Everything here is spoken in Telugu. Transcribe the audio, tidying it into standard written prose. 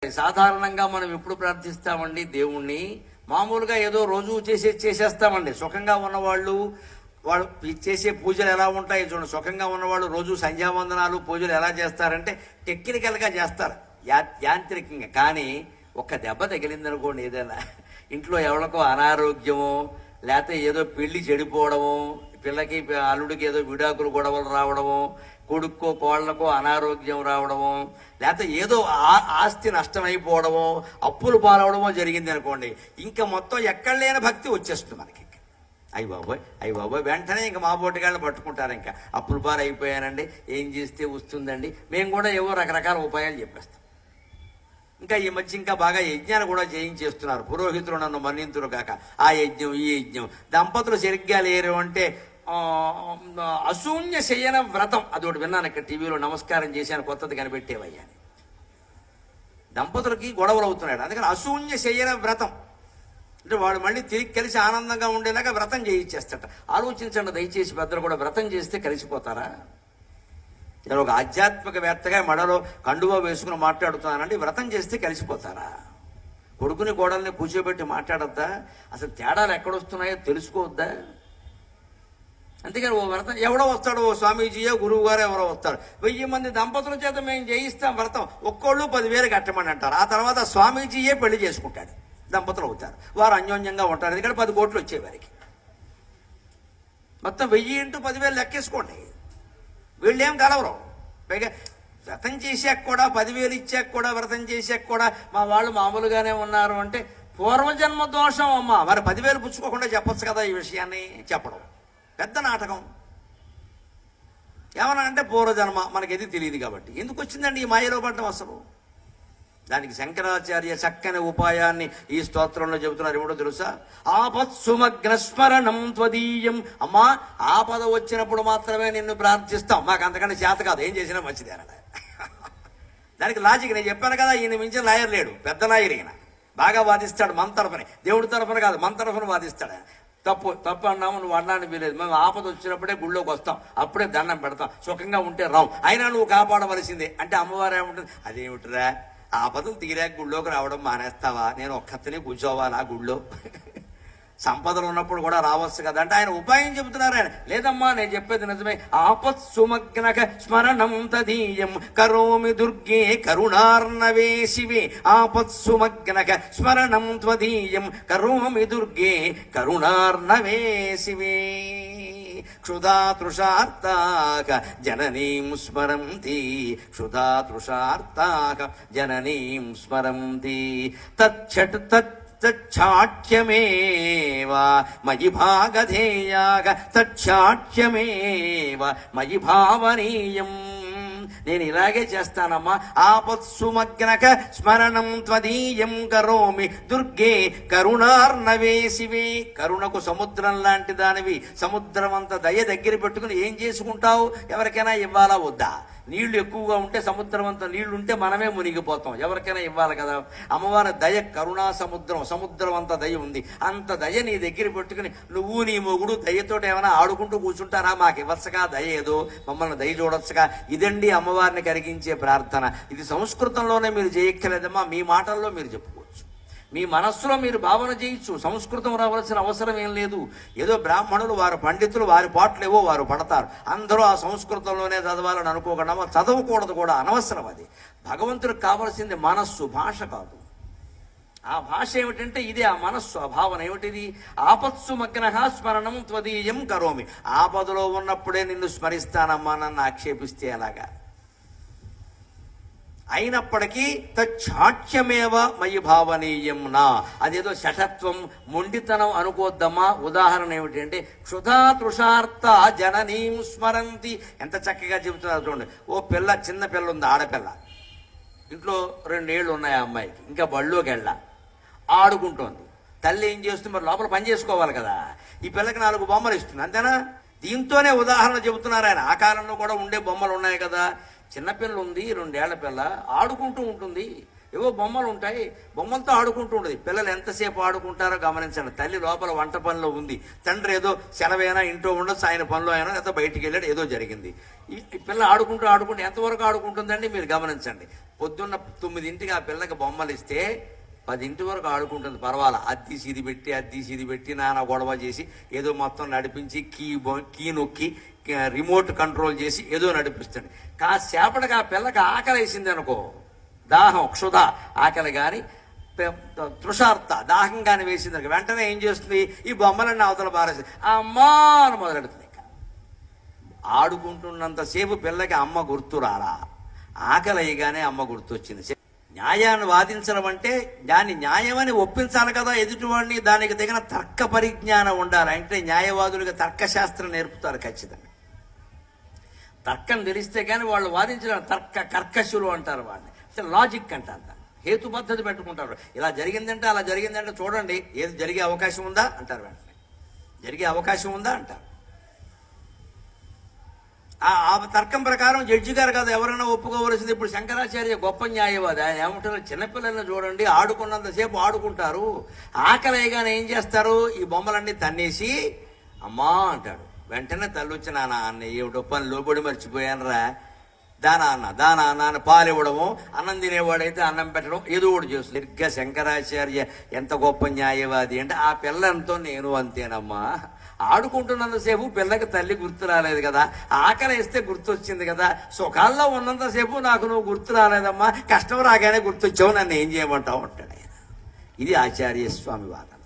సాధారణంగా మనం ఎప్పుడు ప్రార్థిస్తామండి దేవుణ్ణి? మామూలుగా ఏదో రోజు చేసేస్తామండి. సుఖంగా ఉన్నవాళ్ళు వాళ్ళు చేసే పూజలు ఎలా ఉంటాయి చూడండి. సుఖంగా ఉన్నవాళ్ళు రోజు సంధ్యావందనాలు పూజలు ఎలా చేస్తారంటే టెక్నికల్గా చేస్తారు, యాంత్రికంగా. కానీ ఒక్క దెబ్బ తగిలిందనుకోండి, ఏదైనా ఇంట్లో ఎవరికో అనారోగ్యమో లేకపోతే ఏదో పెళ్లి చెడిపోవడమో, పిల్లకి అల్లుడికి ఏదో విడాకులు గొడవలు రావడమో, కొడుక్కో కోళ్లకో అనారోగ్యం రావడమో, లేకపోతే ఏదో ఆస్తి నష్టమైపోవడమో, అప్పులు పాలవడమో జరిగింది అనుకోండి, ఇంకా మొత్తం ఎక్కడ లేని భక్తి వచ్చేస్తుంది మనకి. అయ్యి బాబోయ్ వెంటనే ఇంకా మా బోటిగాళ్ళు పట్టుకుంటారు. ఇంకా అప్పులు పాలు అయిపోయానండి, ఏం చేస్తే వస్తుందండి. మేము కూడా ఏవో రకరకాల ఉపాయాలు చెప్పేస్తాం. ఇంకా ఈ మధ్య ఇంకా బాగా యజ్ఞాలు కూడా చేయించేస్తున్నారు. పురోహితులు నన్ను మన్నింతులు కాక ఆ యజ్ఞం ఈ యజ్ఞం. దంపతులు సరిగ్గా లేరు అంటే అశూన్య శయన వ్రతం అదొకటి విన్నాను ఇక్కడ టీవీలో. నమస్కారం చేశాను, కొత్తది కనిపెట్టేవయ్యా. దంపతులకి గొడవలు అవుతున్నాడు, అందుకని అశూన్య శయన వ్రతం అంటే వాడు మళ్ళీ తిరిగి కలిసి ఆనందంగా ఉండేలాగా వ్రతం చేయించేస్తాట. ఆలోచించండి దయచేసి, పెద్దలు కూడా వ్రతం చేస్తే కలిసిపోతారా? నేను ఒక ఆధ్యాత్మికవేత్తగా మడలో కండువా వేసుకుని మాట్లాడుతున్నానండి. వ్రతం చేస్తే కలిసిపోతారా? కొడుకుని కోడల్ని కూర్చోబెట్టి మాట్లాడద్దా? అసలు తేడాలు ఎక్కడొస్తున్నాయో తెలుసుకోవద్దా? అంతేగాని ఓ వ్రతం ఎవడో వస్తాడు, ఓ స్వామీజీయో గురువు గారు ఎవరో వస్తాడు, 1000 మంది దంపతుల చేత మేము చేయిస్తాం వ్రతం, ఒక్కోళ్ళు 10,000 కట్టమని అంటారు. ఆ తర్వాత స్వామీజీయే పెళ్లి చేసుకుంటాడు, దంపతులు అవుతారు, వారు అన్యోన్యంగా ఉంటారు. ఎందుకంటే 10 కోట్లు వచ్చే వారికి. మొత్తం 1000 × 10,000 లెక్కేసుకోండి. వీళ్ళేం కలవరు. పైగా వ్రతం చేశాక కూడా 10,000 ఇచ్చాక కూడా, వ్రతం చేశాక కూడా మా వాళ్ళు మామూలుగానే ఉన్నారు అంటే పూర్వజన్మ దోషం అమ్మా. మరి 10,000 పుచ్చుకోకుండా చెప్పొచ్చు కదా ఈ విషయాన్ని. చెప్పడం పెద్ద నాటకం. ఏమన్నా అంటే పూర్వజన్మ మనకి ఎది తెలియదు కాబట్టి. ఎందుకు వచ్చిందండి ఈ మాయలో పడ్డం అసలు? దానికి శంకరాచార్య చక్కని ఉపాయాన్ని ఈ స్తోత్రంలో చెబుతున్నారు. ఏమిటో తెలుసా? ఆపత్సుమగ్న స్మరణం త్వదీయం. అమ్మా, ఆపద వచ్చినప్పుడు మాత్రమే నిన్ను ప్రార్థిస్తాం, మాకు అంతకంటే చేత కాదు, ఏం చేసినా మంచిది అన్నాడు. దానికి లాజిక్ నేను చెప్పాను కదా, ఈయన మించిన లాయర్ లేడు, పెద్ద లాయర్ ఈయన. బాగా వాదిస్తాడు మన తరఫుని, దేవుడి తరఫున కాదు మన తరఫున వాదిస్తాడు. తప్పు అన్నాము, నువ్వు అన్నాను వీలేదు. మేము ఆపద వచ్చినప్పుడే గుళ్ళోకి వస్తాం, అప్పుడే దండం పెడతాం, సుఖంగా ఉంటే రావు, అయినా నువ్వు కాపాడవలసిందే అంటే అమ్మవారు ఏముంటుంది, అదేమిటిరా ఆపదలు తీరాక గుళ్ళోకి రావడం మానేస్తావా? నేను ఒక్కతనే కూర్చోవాలా గుళ్ళో? సంపదలు ఉన్నప్పుడు కూడా రావచ్చు కదా అంటే ఆయన ఉపాయం చెబుతున్నారు. ఆయన లేదమ్మా నేను చెప్పేది నిజమే. ఆపత్సుమగ్నక స్మరణం తదీయం కరోమి దుర్గే కరుణార్ణవే శివే. ఆపత్సుమగ్నక స్మరణం త్వదీయం కరోమి దుర్గే కరుణార్ణవే శివే. క్షుధాతృషార్తాక జననీం స్మరంతి, క్షుధాతృషార్తాక జననీం స్మరంతి. తచ్ఛాట్యమేవ మయి భాగధేయాగ, తచ్ఛాట్యమేవ మయి భావనీయం. నేను ఇలాగే చేస్తానమ్మా. ఆపత్సుమగ్నక స్మరణం త్వదీయం కరోమి దుర్గే కరుణార్ణవే శివే. కరుణకు సముద్రం లాంటి దానివి. సముద్రం అంత దయ దగ్గర పెట్టుకుని ఏం చేసుకుంటావు? ఎవరికైనా ఇవ్వాలా వద్దా? నీళ్లు ఎక్కువగా ఉంటే సముద్రం అంత నీళ్లు ఉంటే మనమే మునిగిపోతాం, ఎవరికైనా ఇవ్వాలి కదా. అమ్మవారి దయ కరుణా సముద్రం, సముద్రం అంత దయ ఉంది. అంత దయ నీ దగ్గర పెట్టుకుని నువ్వు నీ మొగుడు దయతోటి ఏమైనా ఆడుకుంటూ కూర్చుంటారా? మాకు ఇవ్వచ్చుగా దయ, ఏదో మమ్మల్ని దయ చూడొచ్చుగా. ఇదండి అమ్మవారిని కరిగించే ప్రార్థన. ఇది సంస్కృతంలోనే మీరు చేయక్కర్లేదమ్మా, మీ మాటల్లో మీరు చెప్పుకోవచ్చు, మీ మనస్సులో మీరు భావన చేయొచ్చు. సంస్కృతం రావాల్సిన అవసరం ఏం లేదు. ఏదో బ్రాహ్మణులు, వారు పండితులు, వారి పాటలేవో వారు పడతారు, అందరూ ఆ సంస్కృతంలోనే చదవాలని అనుకోకుండా చదవకూడదు కూడా, అనవసరం. అది భగవంతుడికి కావలసింది మనస్సు, భాష కాదు. ఆ భాష ఏమిటంటే ఇదే, ఆ మనస్సు, ఆ భావన ఏమిటిది? ఆపత్సు మగ్నః స్మరణం త్వదీయం కరోమి. ఆపదలో ఉన్నప్పుడే నిన్ను స్మరిస్తానమ్మా, నన్ను ఆక్షేపిస్తే ఎలాగా? అయినప్పటికీ తచ్ఛాట్యమేవ మయి భావనీయం నా. అదేదో శఠత్వం, మొండితనం అనుకోద్దమ్మా. ఉదాహరణ ఏమిటంటే క్షుధాతృషార్త జననీం స్మరంతి. ఎంత చక్కగా చెబుతున్నారు చూడండి. ఓ పిల్ల, చిన్న పిల్ల ఉంది, ఆడపిల్ల. ఇంట్లో 2 ఏళ్ళు ఉన్నాయి ఆ అమ్మాయికి. ఇంకా బళ్ళోకి వెళ్ళా, ఆడుకుంటోంది. తల్లి ఏం చేస్తుంది? మరి లోపల పని చేసుకోవాలి కదా. ఈ పిల్లకి 4 బొమ్మలు ఇస్తుంది, అంతేనా? దీంతోనే ఉదాహరణ చెబుతున్నారు ఆయన. ఆ కాలంలో కూడా ఉండే బొమ్మలు ఉన్నాయి కదా. చిన్నపిల్ల ఉంది, 2 ఏళ్ల పిల్ల, ఆడుకుంటూ ఉంటుంది. ఏవో బొమ్మలు ఉంటాయి, బొమ్మలతో ఆడుకుంటూ ఉంటుంది. పిల్లలు ఎంతసేపు ఆడుకుంటారో గమనించండి. తల్లి లోపల వంట పనిలో ఉంది, తండ్రి ఏదో సెలవైనా ఇంట్లో ఉండొచ్చు, ఆయన పనిలో అయినా లేదా బయటికి వెళ్ళాడు, ఏదో జరిగింది. ఈ పిల్ల ఆడుకుంటూ ఎంతవరకు ఆడుకుంటుందండి మీరు గమనించండి. పొద్దున్న 9ంటికి ఆ పిల్లకి బొమ్మలు ఇస్తే 10 వరకు ఆడుకుంటుంది, పర్వాలా. అద్దీసి ఇది పెట్టి నానా గొడవ చేసి ఏదో మొత్తం నడిపించి కీ నొక్కి రిమోట్ కంట్రోల్ చేసి ఏదో నడిపిస్తుంది. కాసేపటికి ఆ పిల్లకి ఆకలి వేసింది అనుకో, దాహం క్షుధ ఆకలి కానీ తృషార్త దాహం కానీ వేసింది అనుకో, వెంటనే ఏం చేస్తుంది, ఈ బొమ్మలన్నీ అవతల పారేస్తుంది, అమ్మా అని మొదలెడుతుంది. ఆడుకుంటున్నంతసేపు పిల్లకి అమ్మ గుర్తు రాలా, ఆకలి అయ్యగానే అమ్మ గుర్తొచ్చింది. న్యాయాన్ని వాదించడం అంటే దాన్ని న్యాయమని ఒప్పించాలి కదా ఎదుటివాడిని, దానికి తగిన తర్క పరిజ్ఞానం ఉండాలి. అంటే న్యాయవాదులుగా తర్కశాస్త్రం నేర్పుతారు ఖచ్చితంగా. తర్కం తెలిస్తే కానీ వాళ్ళు వాదించడం కర్కశులు అంటారు వాడిని, అసలు లాజిక్ అంటారు దాన్ని, హేతు పద్ధతి పెట్టుకుంటారు. ఇలా జరిగిందంటే అలా జరిగిందంటే చూడండి, ఏది జరిగే అవకాశం ఉందా అంటారు, వెంటనే జరిగే అవకాశం ఉందా అంటారు. ఆ తర్కం ప్రకారం జడ్జి గారు కాదు ఎవరైనా ఒప్పుకోవలసింది. ఇప్పుడు శంకరాచార్య గొప్ప న్యాయవాది, ఆయన ఏమంటారు, చిన్నపిల్లల్ని చూడండి ఆడుకున్నంతసేపు ఆడుకుంటారు, ఆకలిగానే ఏం చేస్తారు, ఈ బొమ్మలన్నీ తన్నేసి అమ్మా అంటాడు. వెంటనే తల్లి వచ్చి నాన్న అన్న ఏమిటో పని లోబడి మర్చిపోయానరా, దానా అన్న పాలు ఇవ్వడము, అన్నం తినేవాడైతే అన్నం పెట్టడం, ఏదో ఒకటి చేస్తుంది. సరిగ్గా శంకరాచార్య ఎంత గొప్ప న్యాయవాది అంటే, ఆ పిల్లంతో నేను అంతేనమ్మా, ఆడుకుంటున్నంతసేపు పిల్లకి తల్లి గుర్తు రాలేదు కదా, ఆకలి వేస్తే గుర్తొచ్చింది కదా, సుఖాల్లో ఉన్నంతసేపు నాకు నువ్వు గుర్తు రాలేదమ్మా, కష్టం రాగానే గుర్తొచ్చావు, నన్ను ఏం చేయమంటావు అంటాడు ఆయన. ఇది ఆచార్య స్వామి వాదన.